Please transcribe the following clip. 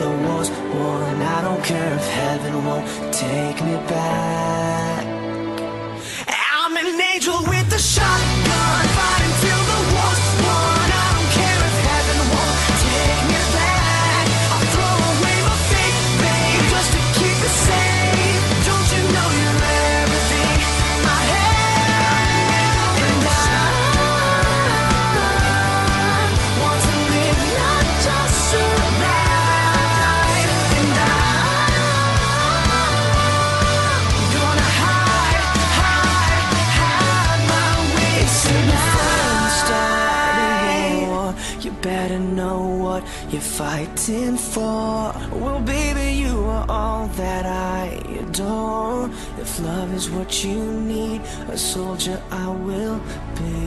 the war's won. I don't care if heaven won't take me back. I'm an angel with a shotgun, fighting till the war's won. I don't care if heaven won't take me back. I'll throw away my faith, babe, just to keep it safe. Don't you know you're everything I have? And I want to live, not just survive. And I'm gonna hide my way tonight. Starting war, you better know what you're fighting for. Well, baby, you are all that I adore. If love is what you need, a soldier I will be.